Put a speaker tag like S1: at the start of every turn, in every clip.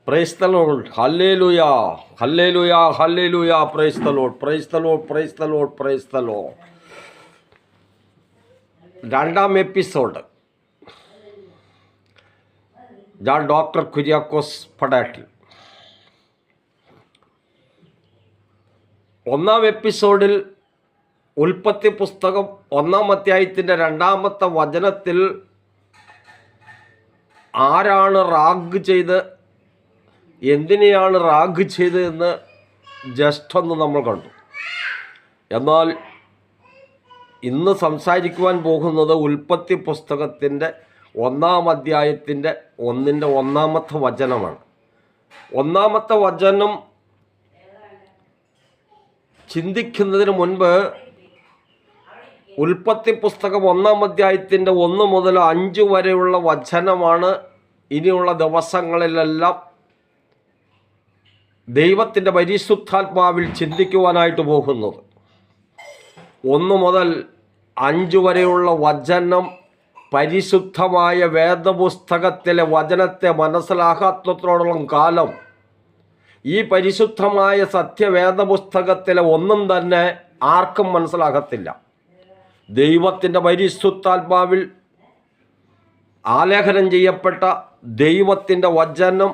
S1: Praise the Lord. Hallelujah. Hallelujah. Hallelujah. Praise the Lord. Praise the Lord. Praise the Lord. Praise the Lord. രണ്ടാം episode ഞാൻ doctor Kuriakose Padattil. ഒന്നാം എപ്പിസോഡിൽ ഉൽപ്പത്തി പുസ്തകം 1-ാം അധ്യായത്തിൻ്റെ 2-ാമത്തെ വചനത്തിൽ ആരാണ് റാഗ് ചെയ്ത് എന്തിനെയാണ് റാഗ് ചെയ്തതെന്ന് ജസ്റ്റ് ഒന്ന് നമ്മൾ കണ്ടു. എന്നാൽ ഇന്ന് സംസാരിക്കുവാൻ പോകുന്നത് ഉൽപ്പത്തി പുസ്തകത്തിൻ്റെ 1-ാം അധ്യായത്തിൻ്റെ 1-ാമത്തെ വചനമാണ്. 1-ാമത്തെ വചനം ചിന്തിക്കുന്നതിന് മുൻപ് ഉൽപ്പത്തി പുസ്തകം 1-ാം അധ്യായത്തിൻ്റെ 1 മുതൽ 5 വരെയുള്ള വചനമാണ് ഇനിയുള്ള ദിവസങ്ങളിലെല്ലാം ദൈവത്തിൻ്റെ പരിശുദ്ധാത്മാവിൽ ചിന്തിക്കുവാനായിട്ട് പോകുന്നത്. 1 മുതൽ 5 വരെയുള്ള വചനം പരിശുദ്ധമായ വേദപുസ്തകത്തിലെ വചനത്തെ മനസ്സിലാക്കാത്തത്തോളം കാലം ഈ പരിശുദ്ധമായ സത്യവേദപുസ്തകത്തിലെ ഒന്നും തന്നെ ആർക്കും മനസ്സിലാകത്തില്ല. ദൈവത്തിൻ്റെ പരിശുദ്ധാത്മാവിൽ ആലേഖനം ചെയ്യപ്പെട്ട ദൈവത്തിൻ്റെ വചനം,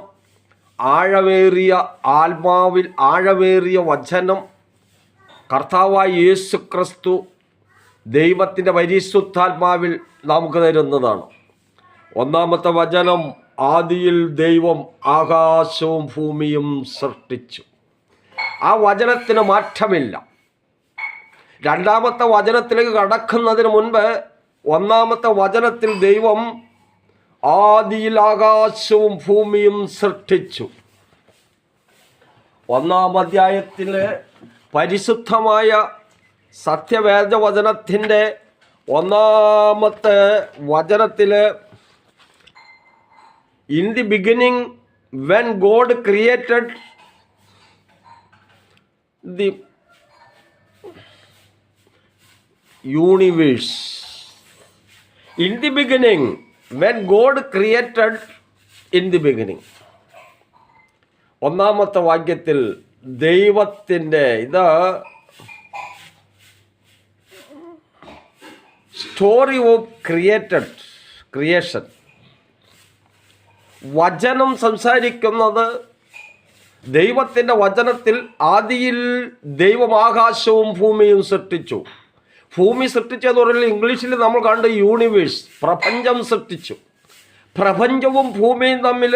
S1: ആഴമേറിയ ആത്മാവിൽ ആഴമേറിയ വചനം കർത്താവായ യേശു ക്രിസ്തു ദൈവത്തിൻ്റെ പരിശുദ്ധാത്മാവിൽ നമുക്ക് തരുന്നതാണ്. 1-ാമത്തെ വചനം, ആദിയിൽ ദൈവം ആകാശവും ഭൂമിയും സൃഷ്ടിച്ചു. ആ വചനത്തിന് മാറ്റമില്ല. 2-ാമത്തെ വചനത്തിലേക്ക് കടക്കുന്നതിന് മുൻപ് 1-ാമത്തെ വചനത്തിൽ ദൈവം ആദിയിൽ ആകാശവും ഭൂമിയും സൃഷ്ടിച്ചു. 1-ാം അധ്യായത്തിലെ പരിശുദ്ധമായ സത്യവേദവചനത്തിൻ്റെ 1-ാമത്തെ വചനത്തിൽ in the beginning when God created the universe. In the beginning when God created in the beginning. 1-ാമത്തെ വാക്യത്തിൽ ദൈവത്തിൻ്റെ ഇത് സ്റ്റോറി ഓഫ് ക്രിയേഷൻ. വചനം സംസാരിക്കുന്നത് ദൈവത്തിൻ്റെ വചനത്തിൽ ആദിയിൽ ദൈവം ആകാശവും ഭൂമിയും സൃഷ്ടിച്ചു. ഭൂമി സൃഷ്ടിച്ചെന്ന് പറയുന്നത് ഇംഗ്ലീഷിൽ നമ്മൾ കണ്ട് യൂണിവേഴ്സ്, പ്രപഞ്ചം സൃഷ്ടിച്ചു. പ്രപഞ്ചവും ഭൂമിയും തമ്മിൽ